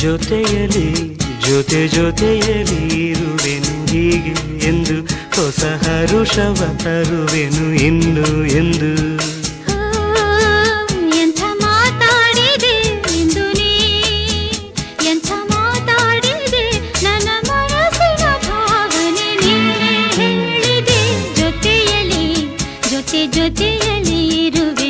ಜೊತೆಯಲಿ ಜೊತೆಯಲಿ ಇರುವೆನು ಹೀಗೆ ಎಂದು ಹೊಸ ಹರುಷವ ತರುವೆನು ಇನ್ನು ಎಂದು. ಎಂಥ ಮಾತಾಡಿದೆ ಎಂದು ನೀ, ಎಂಥ ಮಾತಾಡಿದೆ ನನ್ನ ಮನಸ್ಸಿನ ಭಾವನೆ ನೀನೇ ಹೇಳಿದೆ. ಜೊತೆಯಲಿ ಜೊತೆಯಲಿ ಇರುವೆ